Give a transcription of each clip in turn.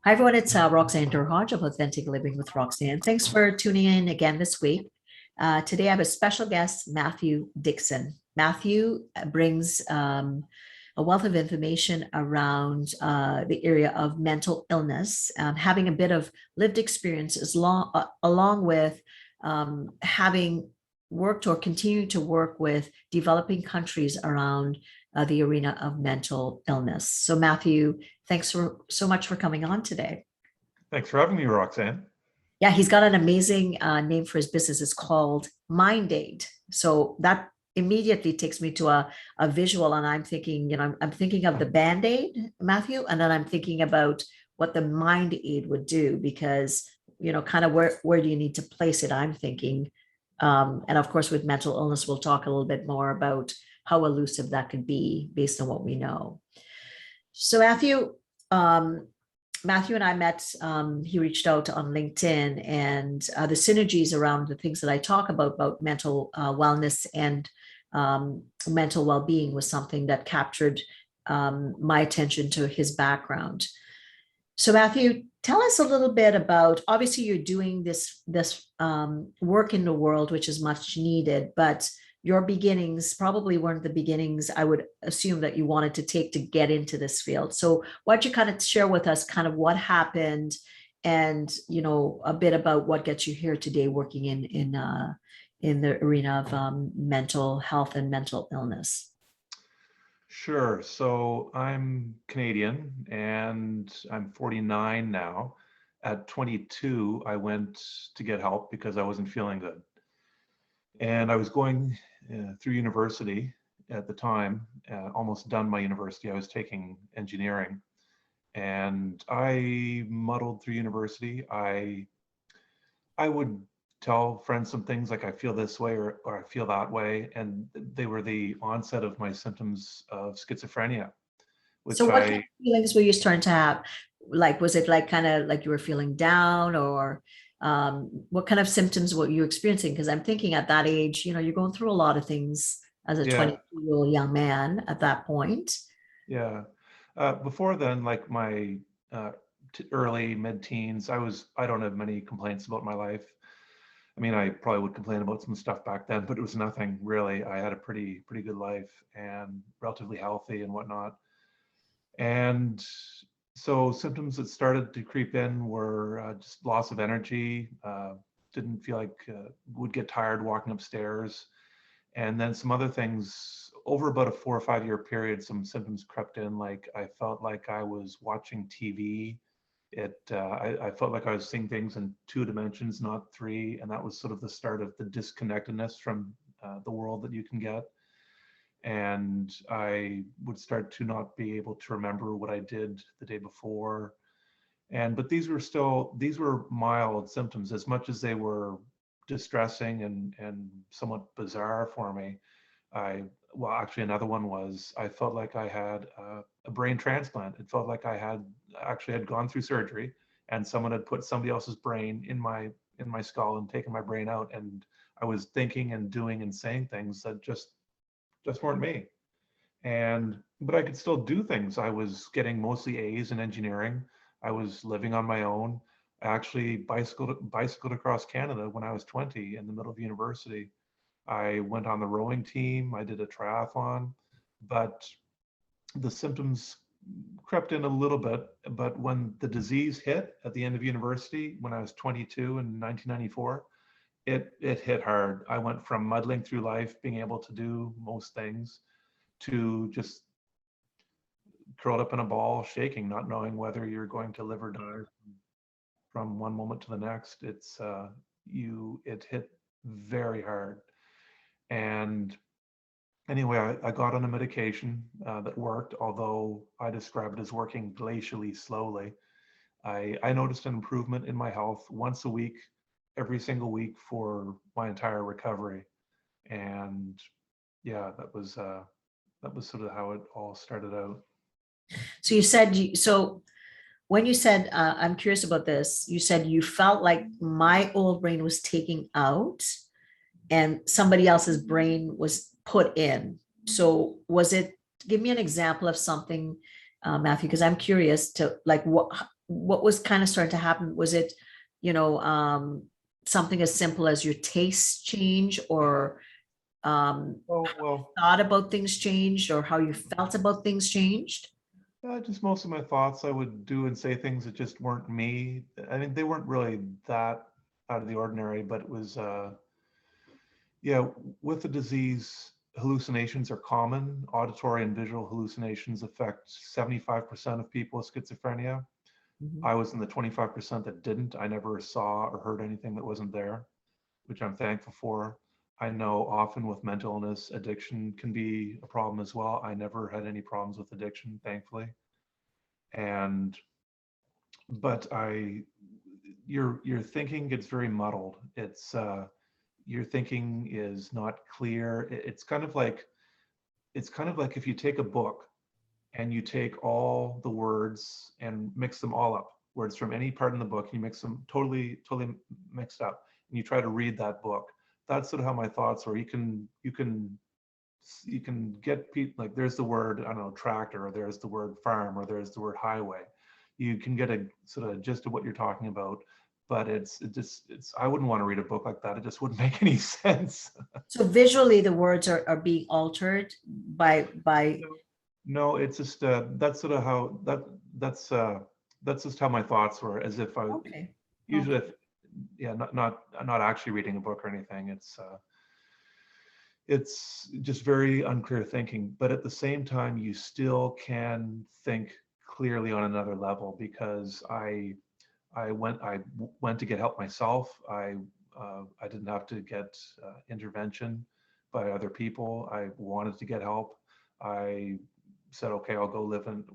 Hi, everyone. It's Roxanne Derhodge of Authentic Living with Roxanne. Thanks for tuning in again this week. Today, I have a special guest, Matthew Dickson. Matthew brings a wealth of information around the area of mental illness, having a bit of lived experience along with having worked or continuing to work with developing countries around the arena of mental illness. So, Matthew, thanks so much for coming on today. Thanks for having me, Roxanne. Yeah, he's got an amazing name for his business. It's called Mind Aid. So that immediately takes me to a visual, and I'm thinking, I'm thinking of the Band-Aid, Matthew, and then I'm thinking about what the Mind Aid would do because, kind of where do you need to place it? I'm thinking, and of course, with mental illness, we'll talk a little bit more about how elusive that could be based on what we know. So um, Matthew and I met, he reached out on LinkedIn, and the synergies around the things that I talk about mental wellness and mental well-being was something that captured my attention to his background. So Matthew, tell us a little bit about, obviously you're doing this work in the world, which is much needed, but your beginnings probably weren't the beginnings I would assume that you wanted to take to get into this field. So why don't you kind of share with us kind of what happened and, a bit about what gets you here today working in the arena of mental health and mental illness? Sure. So I'm Canadian and I'm 49 now. At 22, I went to get help because I wasn't feeling good. And I was going through university at the time, almost done my university. I was taking engineering and I muddled through university. I would tell friends some things like I feel this way or I feel that way. And they were the onset of my symptoms of schizophrenia, So which what kind of feelings were you starting to have? Like, was it like kind of like you were feeling down or what kind of symptoms were you experiencing? Because I'm thinking at that age, you're going through a lot of things as a yeah, 22-year-old young man at that point. yeah. Before then, like my early mid-teens, I don't have many complaints about my life. I mean, I probably would complain about some stuff back then, but it was nothing really. I had a pretty good life and relatively healthy and whatnot. And so symptoms that started to creep in were just loss of energy, didn't feel like would get tired walking upstairs. And then some other things over about a 4 or 5 year period, some symptoms crept in, like I felt like I was watching TV. I felt like I was seeing things in two dimensions, not three. And that was sort of the start of the disconnectedness from the world that you can get. And I would start to not be able to remember what I did the day before. But these were mild symptoms as much as they were distressing and somewhat bizarre for me. Well, actually, another one was I felt like I had a brain transplant. It felt like I had actually had gone through surgery and someone had put somebody else's brain in my skull and taken my brain out. And I was thinking and doing and saying things that just weren't me. But I could still do things. I was getting mostly A's in engineering. I was living on my own. I actually bicycled across Canada when I was 20 in the middle of university. I went on the rowing team. I did a triathlon, but the symptoms crept in a little bit. But when the disease hit at the end of university, when I was 22 in 1994, it hit hard. I went from muddling through life, being able to do most things, to just curled up in a ball, shaking, not knowing whether you're going to live or die from one moment to the next. It hit very hard. And anyway, I got on a medication that worked, although I describe it as working glacially slowly. I noticed an improvement in my health once a week, every single week for my entire recovery. And yeah, that was sort of how it all started out. So so when you said, I'm curious about this, you said you felt like my old brain was taken out and somebody else's brain was put in. So was it, give me an example of something, Matthew, because I'm curious to like what was kind of starting to happen? Was it, you know, something as simple as your tastes change, or Oh, well, thought about things changed, or how you felt about things changed? just most of my thoughts, I would do and say things that just weren't me. I mean, they weren't really that out of the ordinary, but it was, yeah, with the disease, hallucinations are common. Auditory and visual hallucinations affect 75% of people with schizophrenia. Mhm. I was in the 25% that didn't. I never saw or heard anything that wasn't there, which I'm thankful for. I know often with mental illness, addiction can be a problem as well. I never had any problems with addiction, thankfully. And but your thinking gets very muddled. It's your thinking is not clear. It's kind of like if you take a book and you take all the words and mix them all up, words from any part in the book, you mix them totally mixed up, and you try to read that book. That's sort of how my thoughts are. You can get people, like there's the word, I don't know, tractor, or there's the word farm, or there's the word highway. You can get a sort of gist of what you're talking about, but it's I wouldn't want to read a book like that. It just wouldn't make any sense. So visually, the words are being altered by. No, it's just that's sort of how that's just how my thoughts were, as if I Okay. usually Okay. if, yeah, not actually reading a book or anything. It's just very unclear thinking, but at the same time you still can think clearly on another level, because I went to get help myself. I didn't have to get intervention by other people. I wanted to get help. I said, okay, I'll go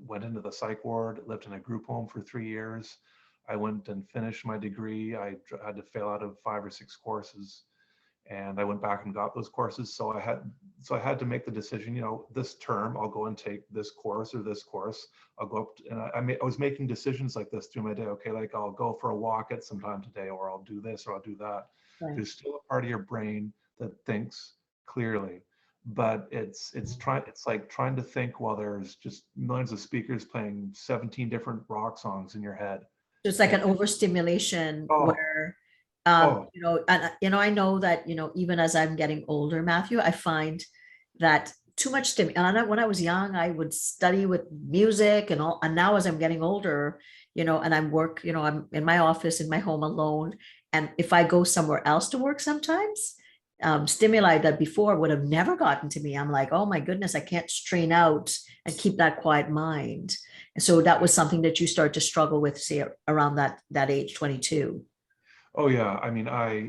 went into the psych ward, lived in a group home for 3 years. I went and finished my degree. I had to fail out of 5 or 6 courses, and I went back and got those courses. So I had to make the decision, this term I'll go and take this course or this course. I'll go up and I was making decisions like this through my day. Okay, like I'll go for a walk at some time today, or I'll do this, or I'll do that. Right. There's still a part of your brain that thinks clearly, but it's like trying to think while there's just millions of speakers playing 17 different rock songs in your head. It's like an And overstimulation oh, where, oh, I know that, even as I'm getting older, Matthew, I find that too much stim. And when I was young, I would study with music and all. And now as I'm getting older, and I'm in my office, in my home alone. And if I go somewhere else to work sometimes, stimuli that before would have never gotten to me. I'm like, oh my goodness, I can't strain out and keep that quiet mind. And so that was something that you start to struggle with, say, around that age, 22. Oh yeah, I mean,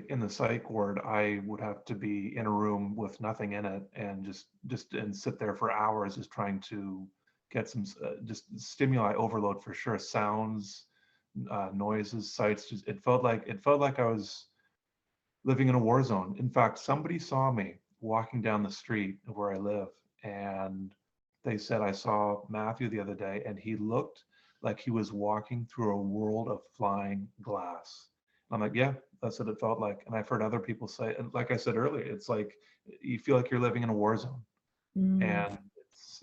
in the psych ward, I would have to be in a room with nothing in it, and just and sit there for hours, just trying to get some just stimuli overload for sure. Sounds, noises, sights. Just it felt like I was living in a war zone. In fact, somebody saw me walking down the street of where I live, and they said, I saw Matthew the other day, and he looked like he was walking through a world of flying glass. I'm like, yeah, that's what it felt like. And I've heard other people say, and like I said earlier, it's like you feel like you're living in a war zone, Mm. and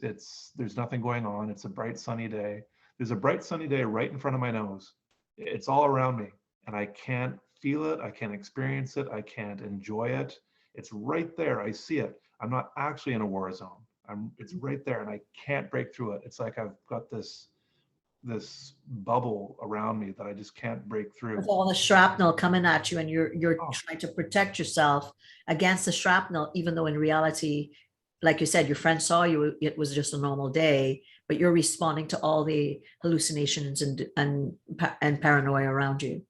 it's there's nothing going on. It's a bright sunny day. There's a bright sunny day right in front of my nose. It's all around me, and I can't feel it. I can't experience it. I can't enjoy it. It's right there. I see it. I'm not actually in a war zone. It's right there, and I can't break through it. It's like I've got this bubble around me that I just can't break With through. all the shrapnel coming at you, and you're Oh, trying to protect yourself against the shrapnel, even though in reality, like you said, your friend saw you, it was just a normal day, but you're responding to all the hallucinations and paranoia around you.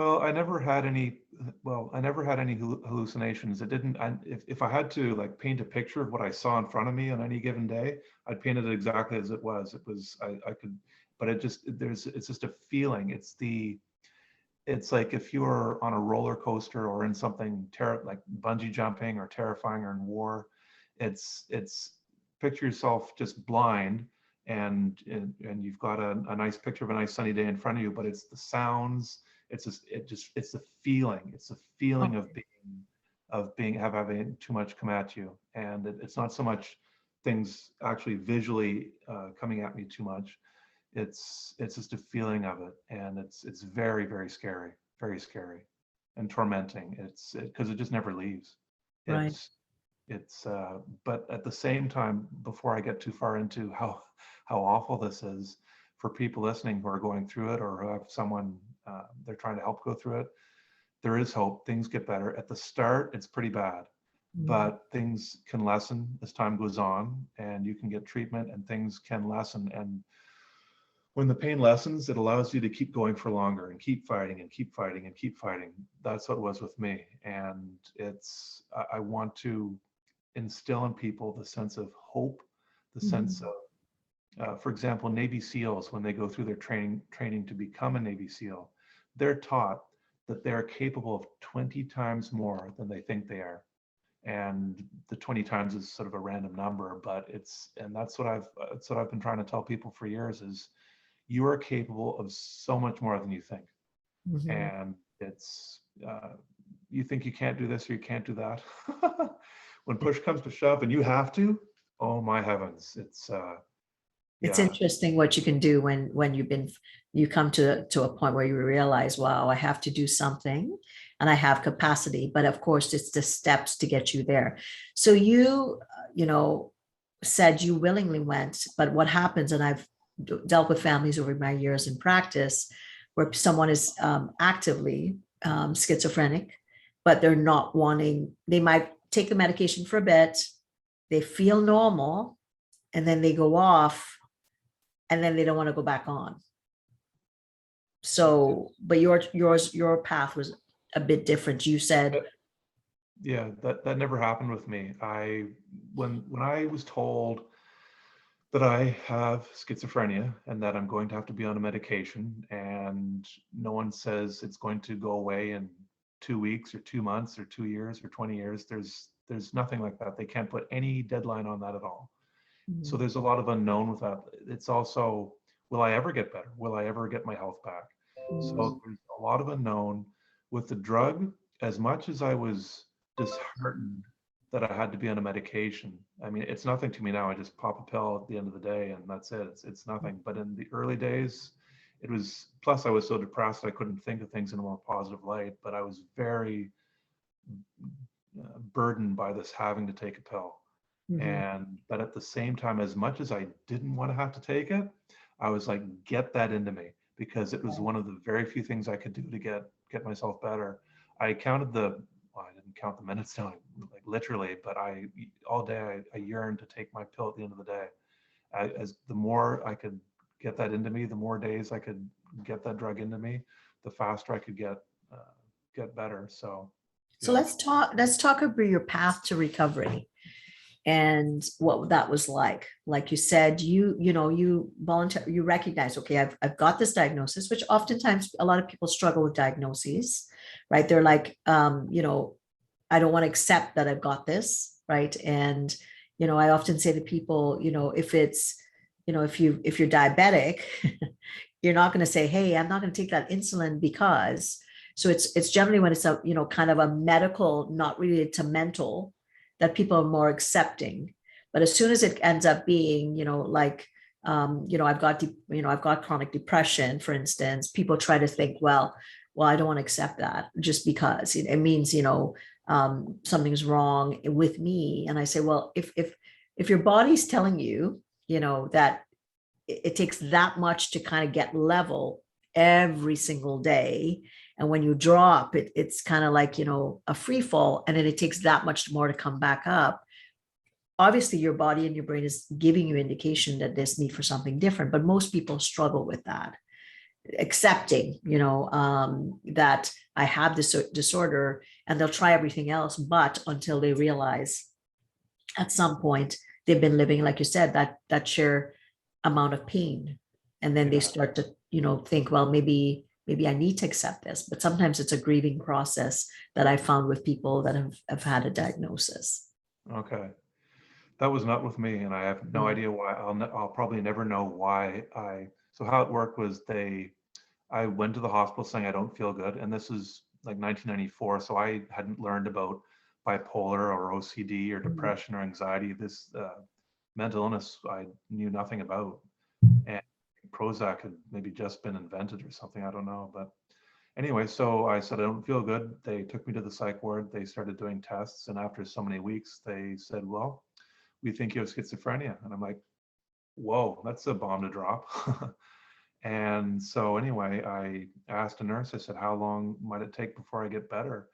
well, I never had any. Well, I never had any hallucinations. It didn't. If I had to like paint a picture of what I saw in front of me on any given day, I'd paint it exactly as it was. It was I could, but it's just a feeling. It's like if you were on a roller coaster or in something like bungee jumping or terrifying or in war. It's picture yourself just blind, and you've got a nice picture of a nice sunny day in front of you, but it's the sounds. It's the feeling. It's the feeling Oh, of having too much come at you, and it's not so much things actually visually coming at me too much. it's just a feeling of it, and it's very, very scary and tormenting. It's because it just never leaves. Right. It's but at the same time, before I get too far into how awful this is for people listening who are going through it, or who have someone they're trying to help go through it, there is hope. Things get better. At the start, it's pretty bad, Mm. but things can lessen as time goes on, and you can get treatment, and things can lessen. And when the pain lessens, it allows you to keep going for longer and keep fighting and keep fighting and keep fighting. That's what it was with me. And I want to instill in people the sense of hope, the sense Mhm. of, for example, Navy SEALs, when they go through their training to become a Navy SEAL, they're taught that they're capable of 20 times more than they think they are. And the 20 times is sort of a random number, but and that's what I've been trying to tell people for years is you are capable of so much more than you think. Mhm. And you think you can't do this or you can't do that. When push comes to shove and you have to, oh my heavens, It's yeah, interesting what you can do when you come to a point where you realize, wow, I have to do something and I have capacity. But of course, it's the steps to get you there. So you know, said you willingly went, but what happens, and I've dealt with families over my years in practice where someone is actively schizophrenic, but they're not wanting, they might take the medication for a bit, they feel normal, and then they go off and then they don't want to go back on. So, but your path was a bit different. You said, yeah, that never happened with me. When I was told that I have schizophrenia and that I'm going to have to be on a medication, and no one says it's going to go away in 2 weeks or 2 months or 2 years or 20 years. There's nothing like that. They can't put any deadline on that at all. So mm, there's a lot of unknown with that. It's also, will I ever get better? Will I ever get my health back? mm, So there's a lot of unknown with the drug. As much as I was disheartened that I had to be on a medication, I mean, it's nothing to me now. I just pop a pill at the end of the day and that's it. It's nothing. But in the early days, it was, plus I was so depressed I couldn't think of things in a more positive light, but I was very burdened by this having to take a pill. mhm, And but at the same time, as much as I didn't want to have to take it, I was like, get that into me, because it was right, one of the very few things I could do to get myself better. I counted well, I didn't count the minutes down, like literally, but all day I yearned to take my pill at the end of the day. As the more I could get that into me, the more days I could get that drug into me, the faster I could get better. So so yeah. let's talk about your path to recovery and what that was like. Like you said, you recognize, okay, I've got this diagnosis, which oftentimes a lot of people struggle with diagnoses, right? They're like, I don't want to accept that I've got this, right? And I often say to people, if it's, if you're diabetic, you're not going to say, hey, I'm not going to take that insulin because. So it's generally when it's a, kind of a medical, not related to mental, that people are more accepting. But as soon as it ends up being, like, I've got chronic depression, for instance, people try to think, well, I don't want to accept that just because it means, something's wrong with me. And I say, well, if your body's telling you, that it takes that much to kind of get level every single day, and when you drop it, it's kind of like, a free fall, and then it takes that much more to come back up. Obviously your body and your brain is giving you indication that there's need for something different, but most people struggle with that, accepting, that I have this disorder, and they'll try everything else, but until they realize at some point they've been living, like you said, that sheer amount of pain, and then they Yeah. start to, think, well, maybe I need to accept this. But sometimes it's a grieving process that I found with people that have had a diagnosis. Okay. That was not with me, and I have no Mm, idea why. I'll probably never know why so how it worked was I went to the hospital saying I don't feel good, and this is like 1994, so I hadn't learned about bipolar or OCD or mm, depression or anxiety. This mental illness I knew nothing about, and Prozac had maybe just been invented or something. I don't know. But anyway, so I said, I don't feel good. They took me to the psych ward. They started doing tests. And after so many weeks, they said, well, we think you have schizophrenia. And I'm like, whoa, that's a bomb to drop. And so anyway, I asked a nurse, I said, how long might it take before I get better?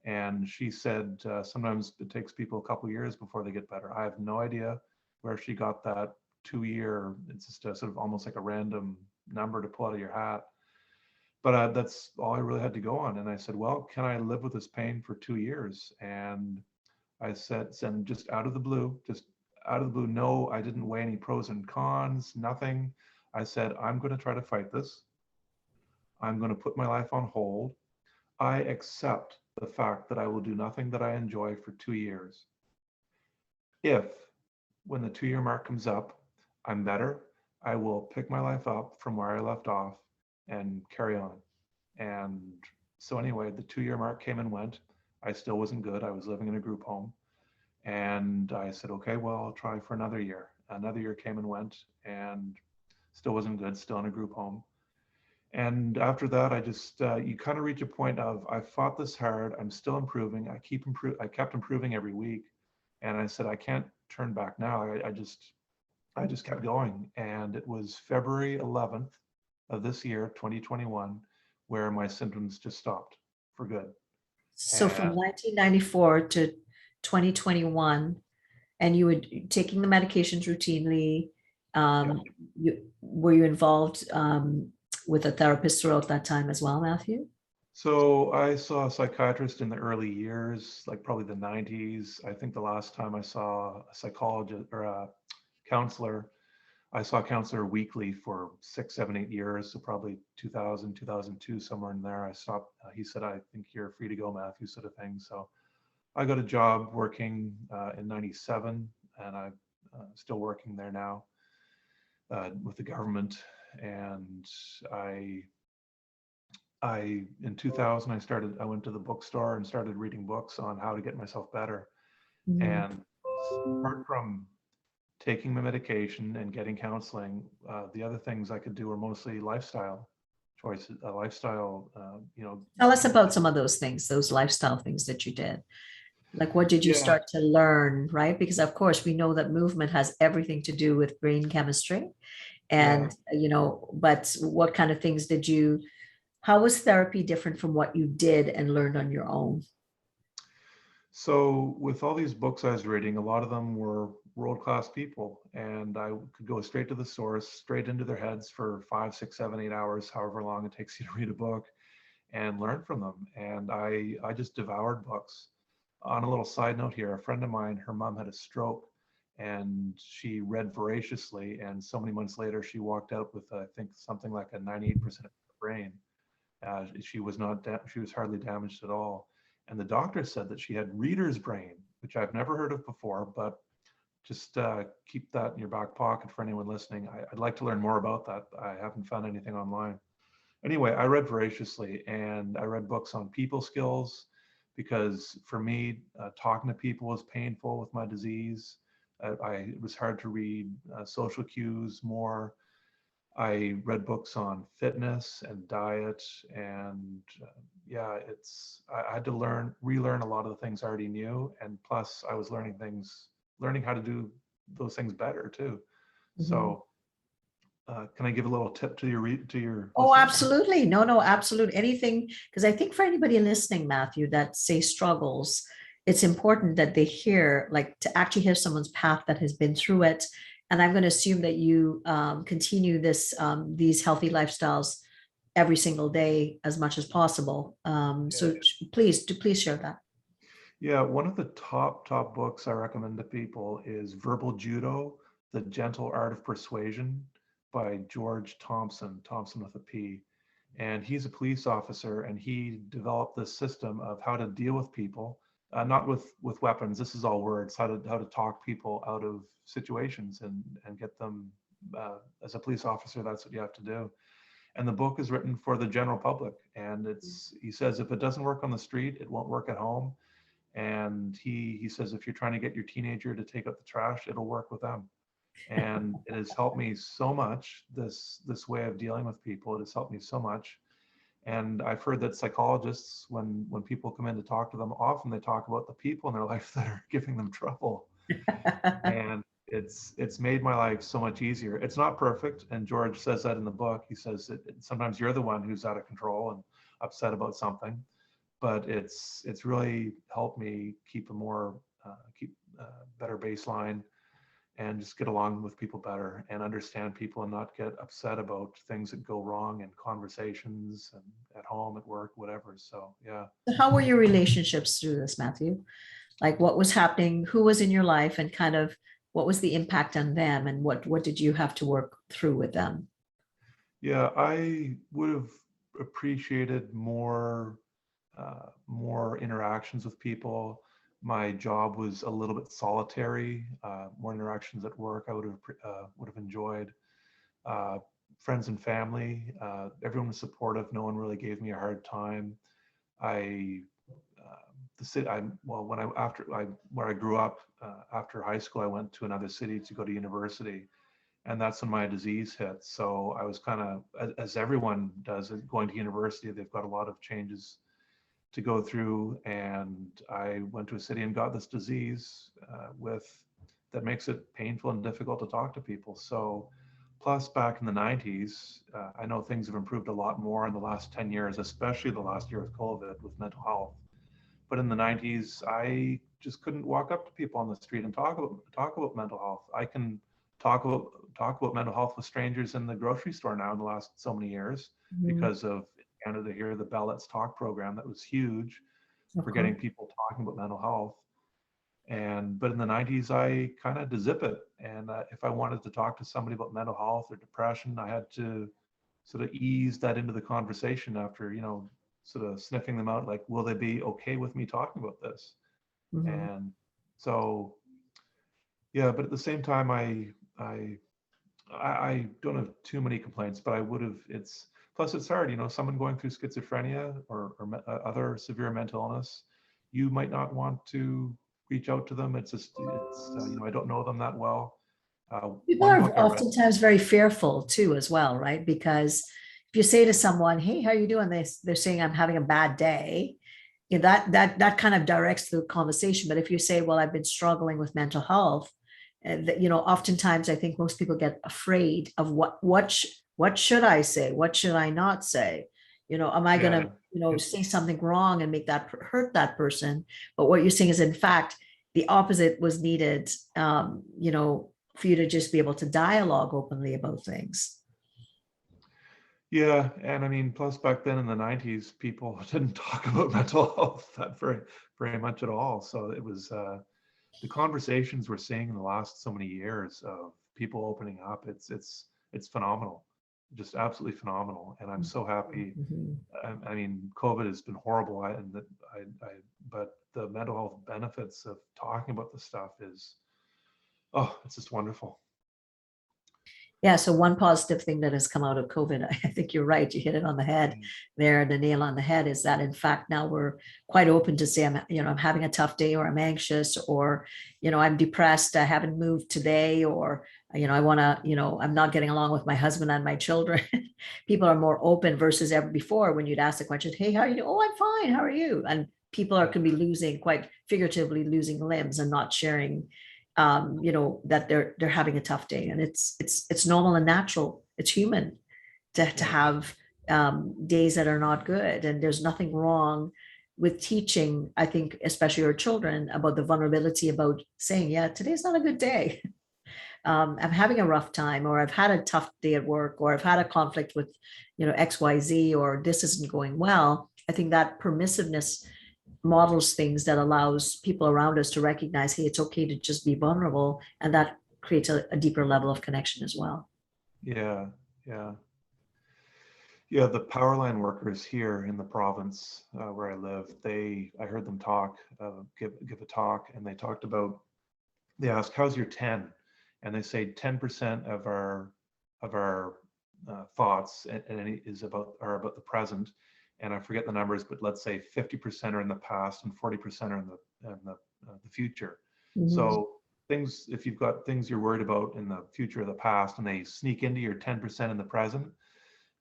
And she said, sometimes it takes people a couple years before they get better. I have no idea where she got that 2 year, it's just a sort of almost like a random number to pull out of your hat. But that's all I really had to go on. And I said, well, can I live with this pain for 2 years? And I said, and just out of the blue, no, I didn't weigh any pros and cons, nothing. I said, I'm going to try to fight this. I'm going to put my life on hold. I accept the fact that I will do nothing that I enjoy for 2 years. If, when the 2 year mark comes up, I'm better, I will pick my life up from where I left off and carry on. And so anyway, the 2 year mark came and went. I still wasn't good. I was living in a group home. And I said, okay, well, I'll try for another year. Another year came and went and still wasn't good, still in a group home. And after that, I just, you kind of reach a point of, I fought this hard, I'm still improving. I kept improving every week. And I said, I can't turn back now. I just kept going. And it was February 11th of this year, 2021, where my symptoms just stopped for good. So from And 1994 to 2021, and you were taking the medications routinely. yeah. Were you involved with a therapist throughout that time as well, Matthew? So I saw a psychiatrist in the early years, like probably the 90s. I think the last time I saw a psychologist or a counselor, I saw a counselor weekly for 6, 7, 8 years. So probably 2000, 2002, somewhere in there. I stopped. He said, I think you're free to go, Matthew, sort of thing. So I got a job working in 97, and I'm still working there now with the government. And in 2000, I went to the bookstore and started reading books on how to get myself better. Mhm. And apart from taking my medication and getting counseling, the other things I could do were mostly lifestyle choices, Tell us about some of those things, those lifestyle things that you did. Like, what did you yeah. start to learn, right? Because of course we know that movement has everything to do with brain chemistry. Yeah. And, but what kind of things how was therapy different from what you did and learned on your own? So with all these books I was reading, a lot of them were world-class people, and I could go straight to the source, straight into their heads for 5, 6, 7, 8 hours, however long it takes you to read a book, and learn from them. And I just devoured books. On a little side note here, a friend of mine, her mom had a stroke, and she read voraciously, and so many months later, she walked out with, I think, something like a 98% of her brain. She was not, she was hardly damaged at all. And the doctor said that she had reader's brain, which I've never heard of before, but just keep that in your back pocket for anyone listening. I'd like to learn more about that. I haven't found anything online. Anyway, I read voraciously, and I read books on people skills because for me, talking to people was painful with my disease. It was hard to read social cues more. I read books on fitness and diet, and yeah, I had to relearn a lot of the things I already knew, and plus I was learning how to do those things better too. Mhm. So, can I give a little tip to your Oh, listeners? absolutely. No, no, absolute. Anything, because I think for anybody listening, Matthew, that say struggles, it's important that they hear, like to actually hear someone's path that has been through it. And I'm going to assume that you continue these healthy lifestyles every single day as much as possible. Yeah. So please share that. Yeah, one of the top books I recommend to people is Verbal Judo: The Gentle Art of Persuasion by George Thompson, Thompson with a P. And he's a police officer, and he developed this system of how to deal with people, not with weapons. This is all words. How to talk people out of situations and get them. As a police officer, that's what you have to do. And the book is written for the general public. And he says if it doesn't work on the street, it won't work at home. And he says if you're trying to get your teenager to take out the trash, it'll work with them. And it has helped me so much, this way of dealing with people. It has helped me so much. And I've heard that psychologists, when people come in to talk to them, often they talk about the people in their life that are giving them trouble. And it's made my life so much easier. It's not perfect, and George says that in the book. He says that sometimes you're the one who's out of control and upset about something, but it's really helped me keep a more better baseline, and just get along with people better and understand people and not get upset about things that go wrong in conversations and at home, at work, whatever. So yeah. So how were your relationships through this, Matthew? Like what was happening, who was in your life, and kind of what was the impact on them, and what did you have to work through with them? Yeah, I would have appreciated more interactions with people. My job was a little bit solitary. More interactions at work I would have enjoyed. Uh, Friends and family, everyone was supportive. No one really gave me a hard time. I the city. I well when I after I where I grew up, after high school, I went to another city to go to university, and that's when my disease hit. So I was kind of, as everyone does, going to university, they've got a lot of changes to go through, and I went to a city and got this disease with that makes it painful and difficult to talk to people. So, plus back in the 90s, I know things have improved a lot more in the last 10 years, especially the last year with COVID, with mental health. But in the 90s, I just couldn't walk up to people on the street and talk about mental health. I can talk about mental health with strangers in the grocery store now in the last so many years, Mhm. because of Canada here, the Bell Let's Talk program that was huge Of for course. getting people talking about mental health. And but in the 90s, I kind of had to zip it. And if I wanted to talk to somebody about mental health or depression, I had to sort of ease that into the conversation after, sort of sniffing them out, like, will they be okay with me talking about this? Mhm. And so, yeah, but at the same time, I I don't have too many complaints, but I would have. It's plus it's hard, someone going through schizophrenia or other severe mental illness, you might not want to reach out to them. It's just I don't know them that well. People One are book I read. oftentimes very fearful too, as well, right? Because if you say to someone, "Hey, how are you doing?" They're saying, "I'm having a bad day." That kind of directs the conversation. But if you say, "Well, I've been struggling with mental health," oftentimes I think most people get afraid of what should I say? What should I not say? Am I going Yeah, to say something wrong and make that hurt that person? But what you're saying is, in fact, the opposite was needed. For you to just be able to dialogue openly about things. yeah, and I mean, plus back then in the 90s, people didn't talk about mental health that very much at all. So it was the conversations we're seeing in the last so many years of people opening up. It's phenomenal, just absolutely phenomenal, and I'm so happy. Mhm. I mean, COVID has been horrible, but the mental health benefits of talking about this stuff is, oh, it's just wonderful. Yeah, so one positive thing that has come out of COVID, I think you're right. You hit it on the head Mm. there, the nail on the head, is that in fact now we're quite open to say I'm having a tough day, or I'm anxious, or I'm depressed, I haven't moved today, or I want to, I'm not getting along with my husband and my children. People are more open versus ever before when you'd ask the question, "Hey, how are you doing?" "Oh, I'm fine. How are you?" And people are Yeah, can be losing, quite figuratively losing limbs and not sharing that they're having a tough day, and it's normal and natural. It's human to yeah, have days that are not good, and there's nothing wrong with teaching, I think, especially our children, about the vulnerability, about saying, "Yeah, today's not a good day. I'm having a rough time, or I've had a tough day at work, or I've had a conflict with, XYZ, or this isn't going well." I think that permissiveness models things that allows people around us to recognize, hey, it's okay to just be vulnerable, and that creates a deeper level of connection as well. yeah, yeah. Yeah, the power line workers here in the province where I live, I heard them give a talk, and they talked about. They ask, "How's your 10?" And they say 10% of our thoughts and is about the present, and I forget the numbers, but let's say 50% are in the past and 40% are in the future. Mhm. So things, if you've got things you're worried about in the future or the past and they sneak into your 10% in the present,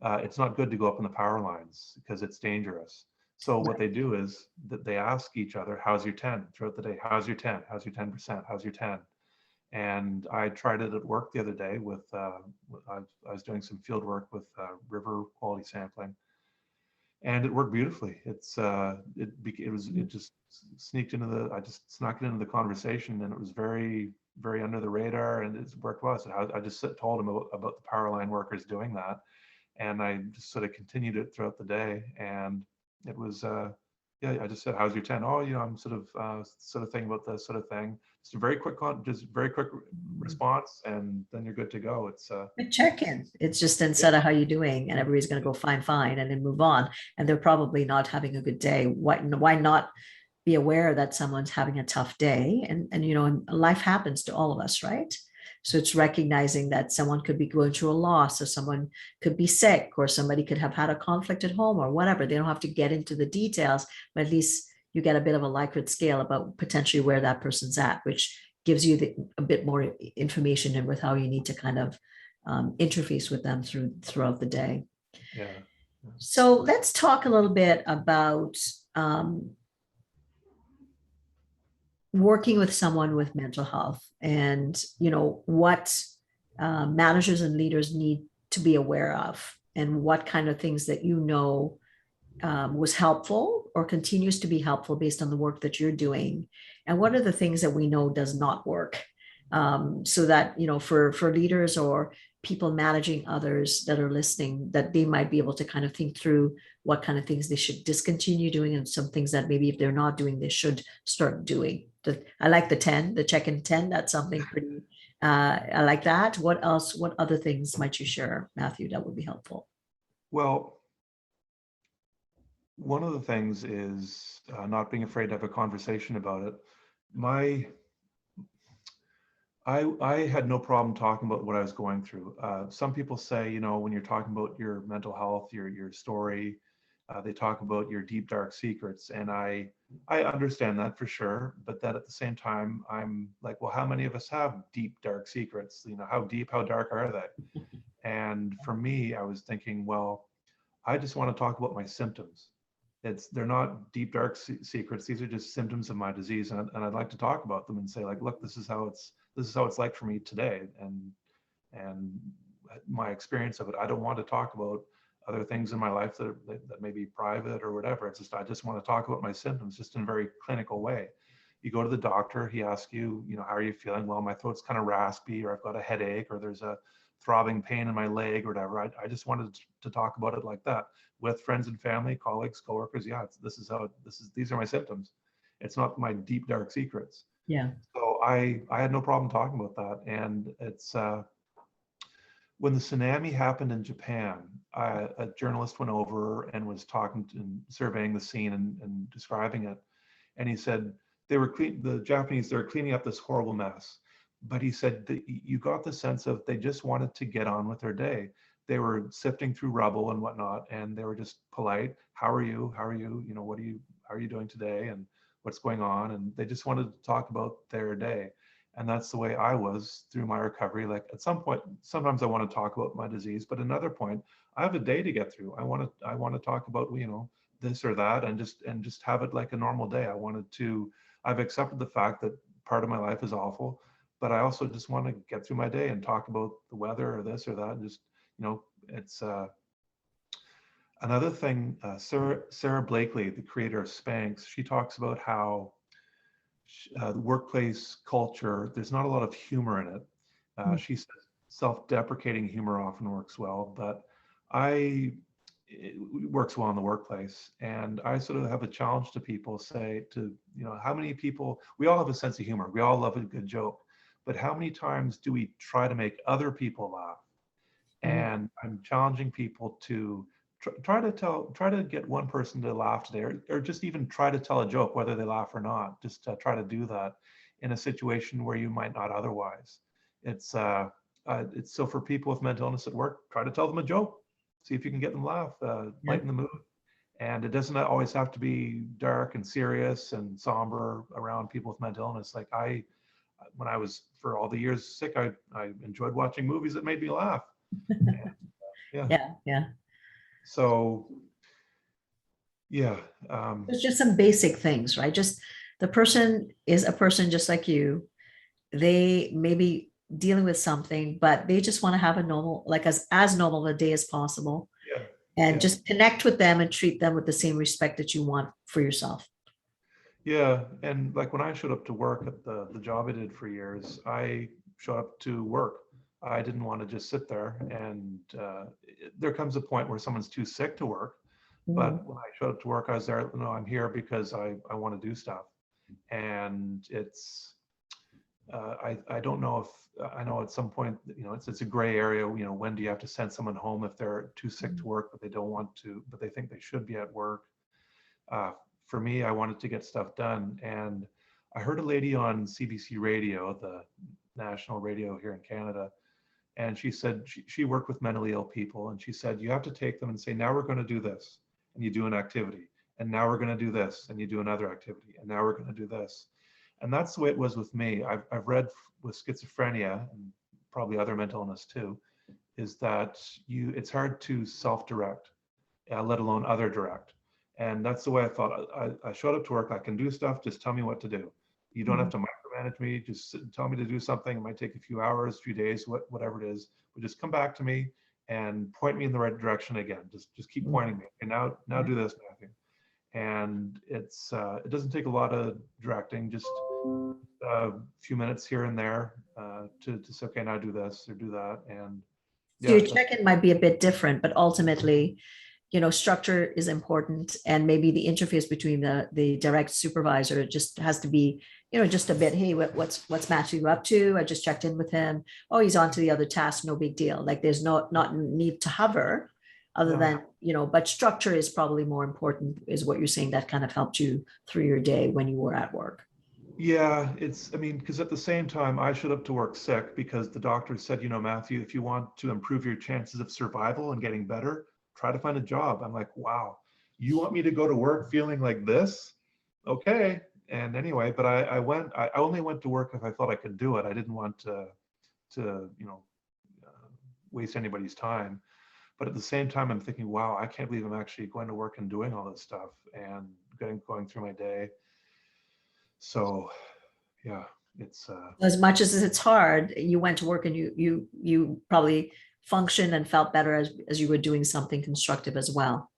it's not good to go up in the power lines because it's dangerous. So what they do is that they ask each other, how's your 10 throughout the day? How's your 10? How's your 10%? How's your 10? And I tried it at work the other day with, I was doing some field work with river quality sampling, and it worked beautifully. It just sneaked into the, I just snuck it into the conversation, and it was very, very under the radar, and it worked well. So I just told him about the power line workers doing that, and I just sort of continued it throughout the day, and it was, yeah, I just said, how's your 10? Oh, I'm sort of thinking about this sort of thing. Just a very quick, response, and then you're good to go. It's A check-in. It's just yeah, instead of how you doing, and everybody's going to go fine, fine, and then move on. And they're probably not having a good day. Why not be aware that someone's having a tough day? And life happens to all of us, right? So it's recognizing that someone could be going through a loss, or someone could be sick, or somebody could have had a conflict at home, or whatever. They don't have to get into the details, but at least you get a bit of a Likert scale about potentially where that person's at, which gives you a bit more information and with how you need to kind of interface with them throughout the day. yeah, yeah. So let's talk a little bit about um, working with someone with mental health, and what managers and leaders need to be aware of, and what kind of things that was helpful or continues to be helpful based on the work that you're doing, and what are the things that we know does not work, so that for leaders or people managing others that are listening, that they might be able to kind of think through what kind of things they should discontinue doing, and some things that maybe if they're not doing, they should start doing. I like the check-in 10. That's something pretty, I like that. What else, what other things might you share, Matthew, that would be helpful? Well, one of the things is not being afraid to have a conversation about it. My I had no problem talking about what I was going through. Some people say, when you're talking about your mental health, your story, they talk about your deep, dark secrets. And I understand that for sure. But that at the same time, I'm like, well, how many of us have deep, dark secrets? How deep, how dark are they? And for me, I was thinking, well, I just want to talk about my symptoms. They're not deep, dark secrets. These are just symptoms of my disease. And I'd like to talk about them and say, like, look, this is how it's like for me today, and my experience of it. I don't want to talk about other things in my life that may be private or whatever. It's just, I just want to talk about my symptoms just in a very clinical way. You go to the doctor, he asks you, how are you feeling? Well, my throat's kind of raspy, or I've got a headache, or there's a throbbing pain in my leg, or whatever. I just wanted to talk about it like that with friends and family, colleagues, coworkers. Yeah, these are my symptoms. It's not my deep, dark secrets. Yeah. So I had no problem talking about that. And it's when the tsunami happened in Japan, a journalist went over and was talking and surveying the scene and describing it. And he said the Japanese, they were cleaning up this horrible mess. But he said that you got the sense of they just wanted to get on with their day. They were sifting through rubble and whatnot, and they were just polite. How are you? How are you? How are you doing today? And what's going on? And they just wanted to talk about their day. And that's the way I was through my recovery. Like at some point, sometimes I want to talk about my disease, but another point, I have a day to get through. I want to talk about, this or that, and just have it like a normal day. I've accepted the fact that part of my life is awful, but I also just want to get through my day and talk about the weather or this or that. And just, it's another thing. Sarah Blakely, the creator of Spanx, she talks about how the workplace culture, there's not a lot of humor in it. She says self-deprecating humor often works well, but it works well in the workplace. And I sort of have a challenge to people, how many people, we all have a sense of humor. We all love a good joke, but how many times do we try to make other people laugh? And I'm challenging people to try to get one person to laugh today, or just even try to tell a joke, whether they laugh or not. Just try to do that in a situation where you might not otherwise. It's so for people with mental illness at work, try to tell them a joke, see if you can get them to laugh, lighten the mood. And it doesn't always have to be dark and serious and somber around people with mental illness. Like when I was, for all the years sick, I enjoyed watching movies that made me laugh. And, yeah. Yeah, yeah. So, yeah. It's just some basic things, right? Just the person is a person just like you. They may be dealing with something, but they just want to have a normal, like as normal a day as possible, Yeah. and Yeah. just connect with them and treat them with the same respect that you want for yourself. Yeah. And like when I showed up to work at the job I did for years, I showed up to work. I didn't want to just sit there. And there comes a point where someone's too sick to work. But Mhm. when I showed up to work, I was there, no, I'm here because I want to do stuff. And I don't know if, I know at some point, it's a gray area, when do you have to send someone home if they're too sick to work, but they don't want to, but they think they should be at work. Uh, for me, I wanted to get stuff done. And I heard a lady on CBC radio, the national radio here in Canada, and she said she worked with mentally ill people. And she said, you have to take them and say, now we're going to do this. And you do an activity. And now we're going to do this. And you do another activity. And now we're going to do this. And that's the way it was with me. I've read with schizophrenia and probably other mental illness too, is that it's hard to self-direct, let alone other direct. And that's the way I thought. I showed up to work. I can do stuff. Just tell me what to do. You don't have Mhm. to micromanage me. Just tell me to do something. It might take a few hours, a few days, whatever it is. But just come back to me and point me in the right direction again. Just keep Mhm. pointing me. And now do this, Matthew. And it doesn't take a lot of directing. Just a few minutes here and there to say, okay, now do this or do that. And So yeah, your that's, check-in might be a bit different, but ultimately, structure is important, and maybe the interface between the direct supervisor just has to be, just a bit. Hey, what's Matthew up to? I just checked in with him. Oh, he's on to the other task. No big deal. Like there's not need to hover, other yeah. than but structure is probably more important, is what you're saying. That kind of helped you through your day when you were at work. Yeah, I mean, because at the same time, I showed up to work sick because the doctor said, Matthew, if you want to improve your chances of survival and getting better, try to find a job. I'm like, wow, you want me to go to work feeling like this? Okay. And anyway, but I only went to work if I thought I could do it. I didn't want to, waste anybody's time. But at the same time, I'm thinking, wow, I can't believe I'm actually going to work and doing all this stuff and going through my day. So yeah, it's As much as it's hard, you went to work and you probably functioned and felt better as you were doing something constructive as well.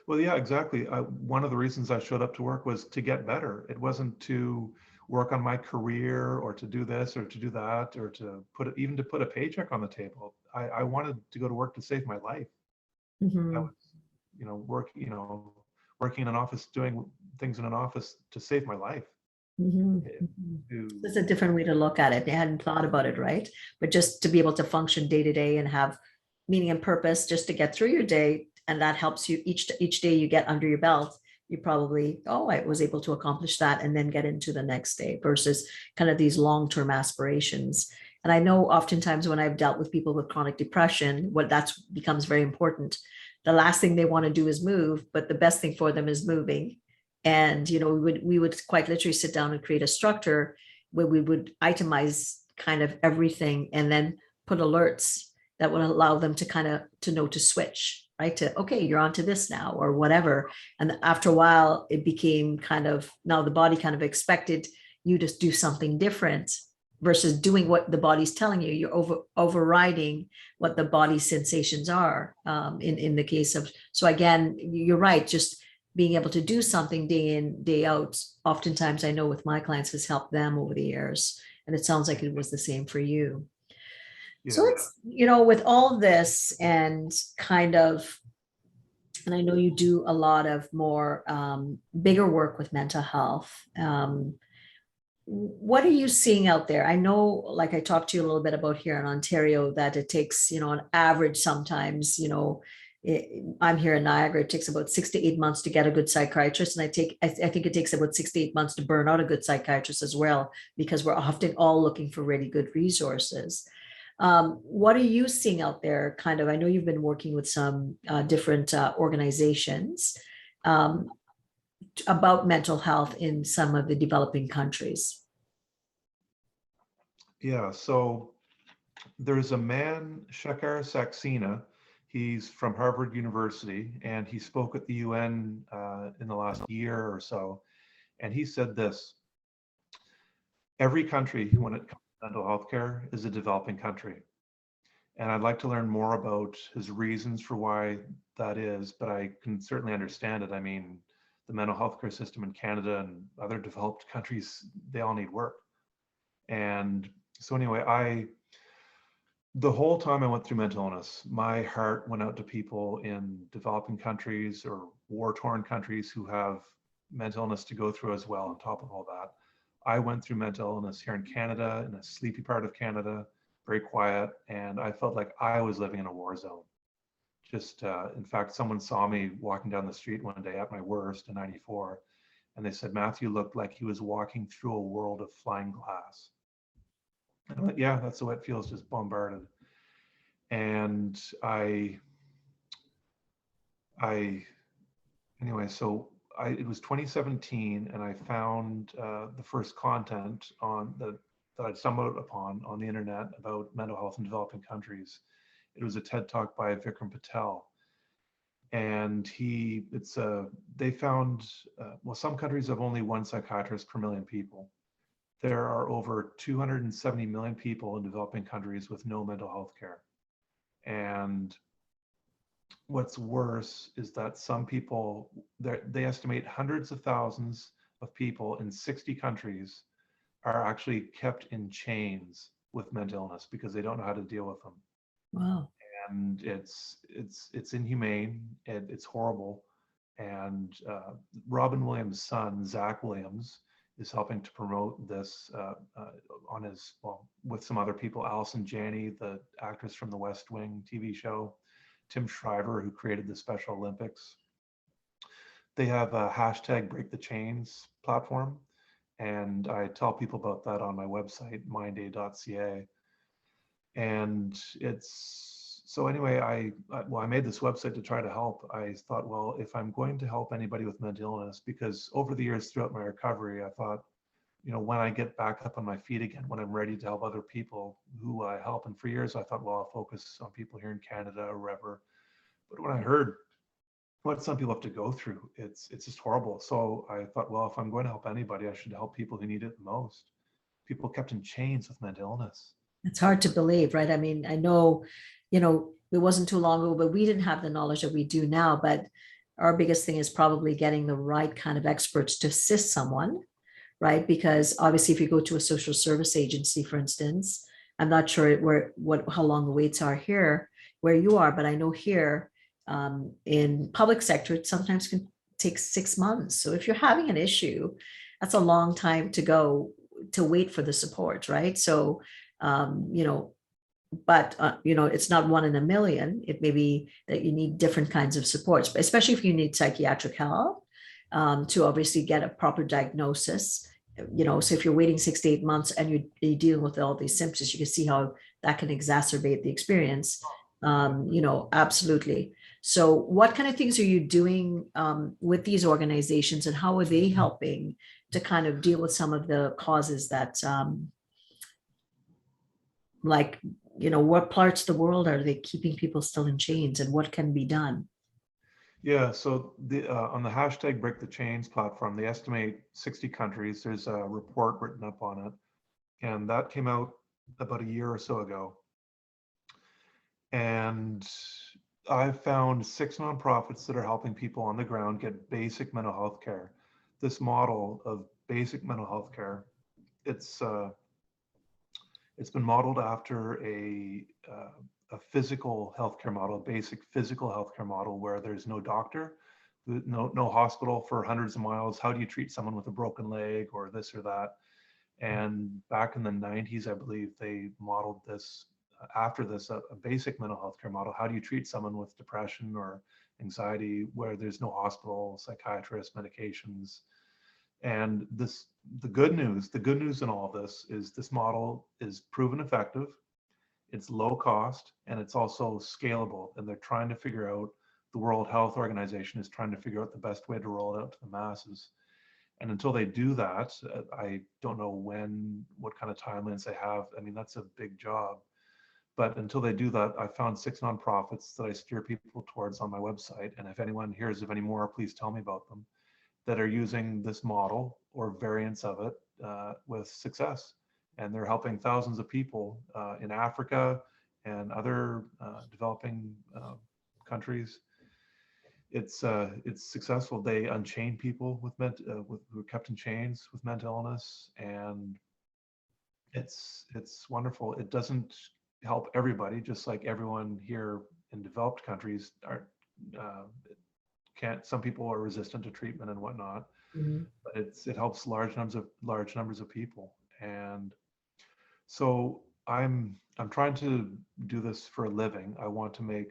well, yeah, exactly. One of the reasons I showed up to work was to get better. It wasn't to work on my career or to do this or to do that or to even to put a paycheck on the table. I wanted to go to work to save my life. I Mhm. was, working in an office, doing things in an office to save my life. Mhm. eh, Mhm. To That's a different way to look at it. They hadn't thought about it, right? But just to be able to function day to day and have meaning and purpose just to get through your day, and that helps you each day you get under your belt. You probably, oh, I was able to accomplish that and then get into the next day versus kind of these long-term aspirations. And I know oftentimes when I've dealt with people with chronic depression, what that's becomes very important. The last thing they want to do is move, but the best thing for them is moving. And we would quite literally sit down and create a structure where we would itemize kind of everything and then put alerts that would allow them to kind of to know to switch, right? To, okay, you're on to this now or whatever. And after a while, it became kind of, now the body kind of expected you to do something different versus doing what the body's telling you. You're overriding what the body's sensations are, in the case of. So again, you're right. Just being able to do something day in, day out, oftentimes I know with my clients has helped them over the years. And it sounds like it was the same for you. So yeah. it's, with all this and kind of, and I know you do a lot of more bigger work with mental health. What are you seeing out there? I know, like I talked to you a little bit about here in Ontario, that it takes, on average, sometimes, I'm here in Niagara, it takes about 6 to 8 months to get a good psychiatrist. And I think it takes about 6 to 8 months to burn out a good psychiatrist as well, because we're often all looking for really good resources. What are you seeing out there? Kind of, I know you've been working with some different organizations um, about mental health in some of the developing countries. Yeah, so there's a man, Shekhar Saxena. He's from Harvard University, and he spoke at the UN in the last year or so. And he said this: every country, when it comes to mental health care, is a developing country. And I'd like to learn more about his reasons for why that is, but I can certainly understand it. I mean, the mental health care system in Canada and other developed countries, they all need work. And so anyway, the whole time I went through mental illness, my heart went out to people in developing countries or war-torn countries who have mental illness to go through as well. On top of all that, I went through mental illness here in Canada, in a sleepy part of Canada, very quiet, and I felt like I was living in a war zone. Just, in fact, someone saw me walking down the street one day at my worst in '94, and they said Matthew looked like he was walking through a world of flying glass. And I thought, yeah, that's the way it feels, just bombarded. And I, anyway, so it was 2017, and I found the first content that I'd stumbled upon on the internet about mental health in developing countries. It was a TED talk by Vikram Patel, and they found, well, some countries have only one psychiatrist per million people. There are over 270 million people in developing countries with no mental health care. And what's worse is that some people, they estimate hundreds of thousands of people in 60 countries are actually kept in chains with mental illness because they don't know how to deal with them. Wow. And it's inhumane, and it's horrible. And Robin Williams' son, Zach Williams, is helping to promote this on his, well, with some other people, Allison Janney, the actress from the West Wing TV show, Tim Shriver, who created the Special Olympics. They have a hashtag Break the Chains platform, and I tell people about that on my website, mindaid.ca. And so anyway, I made this website to try to help. I thought, well, if I'm going to help anybody with mental illness, because over the years throughout my recovery, I thought, when I get back up on my feet again, when I'm ready to help other people who I help, and for years I thought, well, I'll focus on people here in Canada or wherever. But when I heard what some people have to go through, it's just horrible. So I thought, well, if I'm going to help anybody, I should help people who need it the most. People kept in chains with mental illness. It's hard to believe, right? I mean, I know, it wasn't too long ago, but we didn't have the knowledge that we do now. But our biggest thing is probably getting the right kind of experts to assist someone, right? Because obviously, if you go to a social service agency, for instance, I'm not sure how long the waits are here where you are, but I know here in public sector, it sometimes can take 6 months. So if you're having an issue, that's a long time to go to wait for the support, right? So, but it's not one in a million. It may be that you need different kinds of supports, but especially if you need psychiatric help to obviously get a proper diagnosis. So if you're waiting 6 to 8 months and you're dealing with all these symptoms, you can see how that can exacerbate the experience. Absolutely. So what kind of things are you doing with these organizations, and how are they helping to kind of deal with some of the causes that like, what parts of the world are they keeping people still in chains, and what can be done? Yeah, so on the hashtag Break the Chains platform, they estimate 60 countries. There's a report written up on it, and that came out about a year or so ago. And I've found 6 nonprofits that are helping people on the ground get basic mental health care. This model of basic mental health care, it's been modeled after a physical healthcare model, a basic physical healthcare model where there's no doctor, no hospital for hundreds of miles. How do you treat someone with a broken leg or this or that? And back in the 90s, I believe they modeled this after this, a basic mental health care model. How do you treat someone with depression or anxiety where there's no hospital, psychiatrists, medications? And the good news in all of this is this model is proven effective, it's low cost, and it's also scalable. And they're trying to figure out, the World Health Organization is trying to figure out the best way to roll it out to the masses. And until they do that, I don't know what kind of timelines they have. I mean, that's a big job. But until they do that, I found 6 nonprofits that I steer people towards on my website. And if anyone hears of any more, please tell me about them, that are using this model or variants of it with success. And they're helping thousands of people in Africa and other developing countries. It's successful. They unchain people who are kept in chains with mental illness, and it's wonderful. It doesn't help everybody, just like everyone here in developed countries are can't. Some people are resistant to treatment and whatnot, Mhm. but it helps large numbers of people. And so I'm trying to do this for a living. I want to make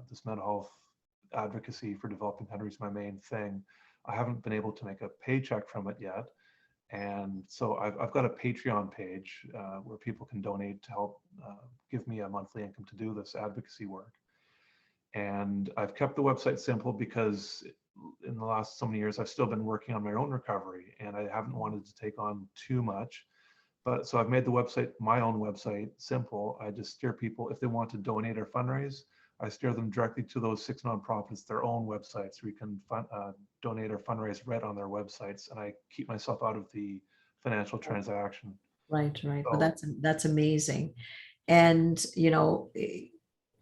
this mental health advocacy for developing countries my main thing. I haven't been able to make a paycheck from it yet. And so I've got a Patreon page where people can donate to help give me a monthly income to do this advocacy work. And I've kept the website simple because in the last so many years, I've still been working on my own recovery, and I haven't wanted to take on too much. But so I've made the website, my own website, simple. I just steer people, if they want to donate or fundraise, I steer them directly to those 6 nonprofits, their own websites, where you can donate or fundraise right on their websites. And I keep myself out of the financial transaction. Right, right. Well, So that's amazing. And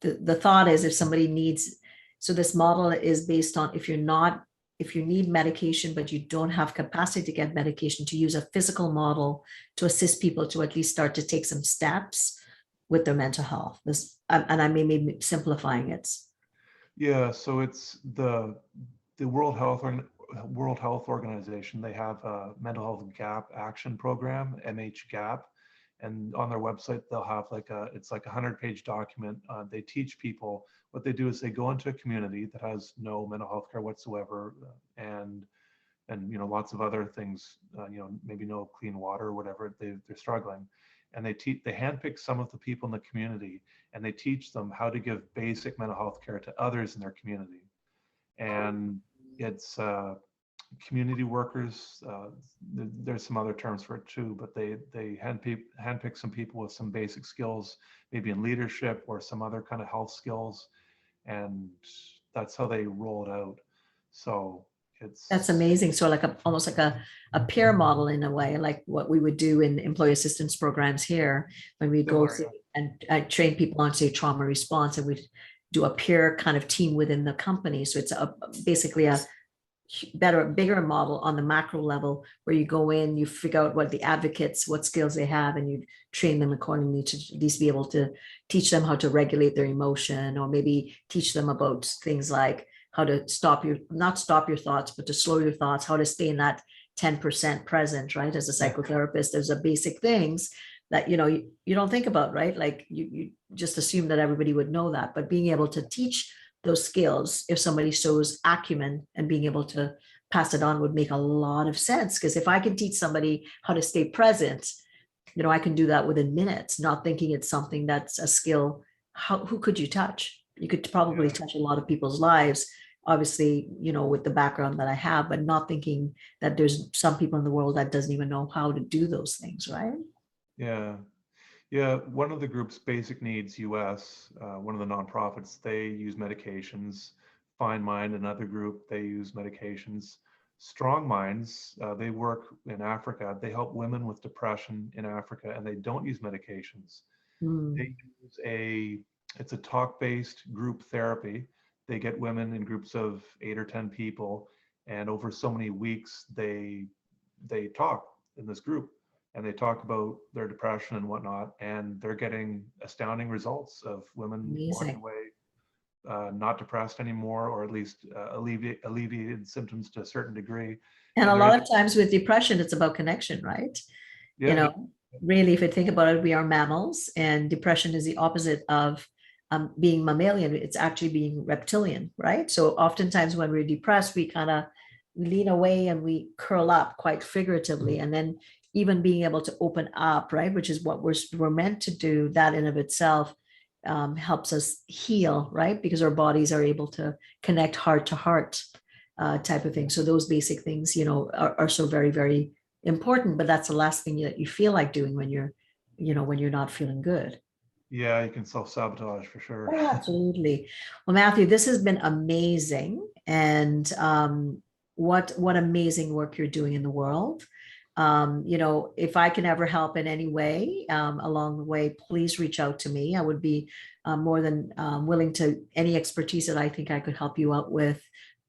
the thought is, if somebody needs, so this model is based on, if you need medication but you don't have capacity to get medication, to use a physical model to assist people to at least start to take some steps with their mental health. This, and I may be simplifying it. yeah, so it's the World Health Organization. They have a mental health gap action program, MHGAP, and on their website they'll have it's like a 100-page document. They teach people. What they do is they go into a community that has no mental health care whatsoever, and lots of other things, maybe no clean water or whatever, they're struggling, and they handpick some of the people in the community, and they teach them how to give basic mental health care to others in their community. And it's community workers. There's some other terms for it too, but they handpick some people with some basic skills, maybe in leadership or some other kind of health skills, and that's how they roll it out. So That's it's amazing. So like almost like a peer model in a way, like what we would do in employee assistance programs here when we go similar. through and train people on, say, trauma response, and we do a peer kind of team within the company. So it's basically a bigger model on the macro level, where you go in, you figure out what the advocates, what skills they have, and you train them accordingly to at least be able to teach them how to regulate their emotion, or maybe teach them about things like how to not stop your thoughts, but to slow your thoughts, how to stay in that 10% present, right? As a Yeah. psychotherapist, there's a basic things that you don't think about, right? Like you just assume that everybody would know that, but being able to teach those skills, if somebody shows acumen and being able to pass it on, would make a lot of sense. Because if I can teach somebody how to stay present, I can do that within minutes, not thinking it's something that's a skill. Who could you touch? You could probably Yeah. touch a lot of people's lives, obviously, with the background that I have, but not thinking that there's some people in the world that doesn't even know how to do those things, right? Yeah. Yeah, one of the groups, Basic Needs US, one of the nonprofits, they use medications. Find Mind, another group, they use medications. Strong Minds, they work in Africa. They help women with depression in Africa, and they don't use medications. Mm, They use it's a talk-based group therapy. They get women in groups of 8 or 10 people, and over so many weeks, they talk in this group, and they talk about their depression and whatnot, and they're getting astounding results of women walking amazing. away not depressed anymore, or at least alleviated symptoms to a certain degree. And And a there lot is, of times with depression, it's about connection, right? you yeah, know really, if you think about it, we are mammals, and depression is the opposite of being mammalian. It's actually being reptilian, right? So oftentimes when we're depressed, we kind of lean away and we curl up, quite figuratively, and then even being able to open up, right, which is what we're meant to do, that in of itself helps us heal, right? Because our bodies are able to connect heart to heart. type of thing. So those basic things, are so very, very important, but that's the last thing that you feel like doing when you're not feeling good. Yeah, you can self-sabotage for sure. Oh, absolutely. Well, Matthew, this has been amazing. And what amazing work you're doing in the world. If I can ever help in any way along the way, please reach out to me. I would be more than willing to any expertise that I think I could help you out with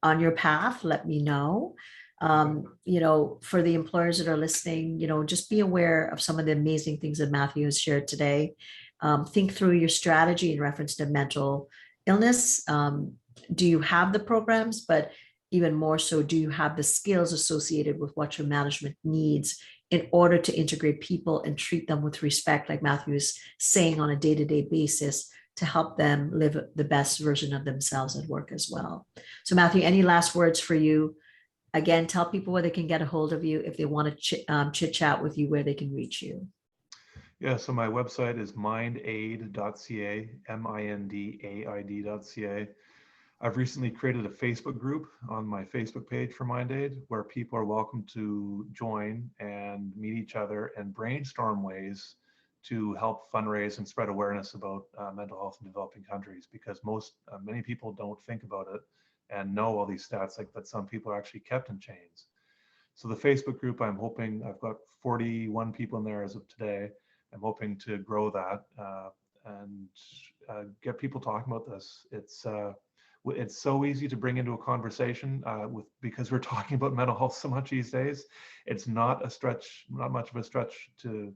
on your path. Let me know. Okay. For the employers that are listening, just be aware of some of the amazing things that Matthew has shared today. Think through your strategy in reference to mental illness. Do you have the programs? But even more so, do you have the skills associated with what your management needs in order to integrate people and treat them with respect, like Matthew is saying, on a day-to-day basis, to help them live the best version of themselves at work as well. So Matthew, any last words for you? Again, tell people where they can get a hold of you if they want to chit chat with you, where they can reach you. Yeah, so my website is mindaid.ca, mindaid.ca. I've recently created a Facebook group on my Facebook page for MindAid where people are welcome to join and meet each other and brainstorm ways to help fundraise and spread awareness about mental health in developing countries, because many people don't think about it and know all these stats, like that some people are actually kept in chains. So the Facebook group, I'm hoping, I've got 41 people in there as of today. I'm hoping to grow that and get people talking about this. It's so easy to bring into a conversation because we're talking about mental health so much these days. It's not much of a stretch to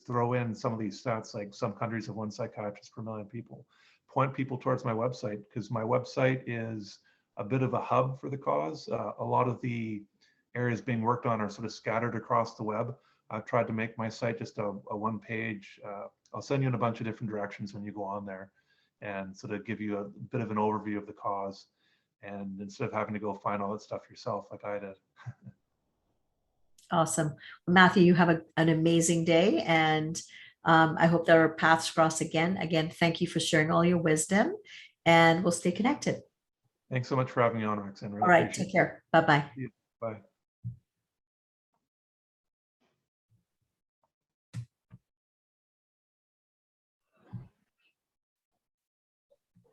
throw in some of these stats, like some countries have 1 psychiatrist per million people. Point people towards my website, because my website is a bit of a hub for the cause. A lot of the areas being worked on are sort of scattered across the web. I've tried to make my site just a one page. I'll send you in a bunch of different directions when you go on there, and sort of give you a bit of an overview of the cause. And instead of having to go find all that stuff yourself, like I did. Awesome. Matthew, you have an amazing day, and I hope that our paths cross again. Again, thank you for sharing all your wisdom, and we'll stay connected. Thanks so much for having me on, Roxanne. All Really right, appreciate take care. Bye-bye. it. Bye.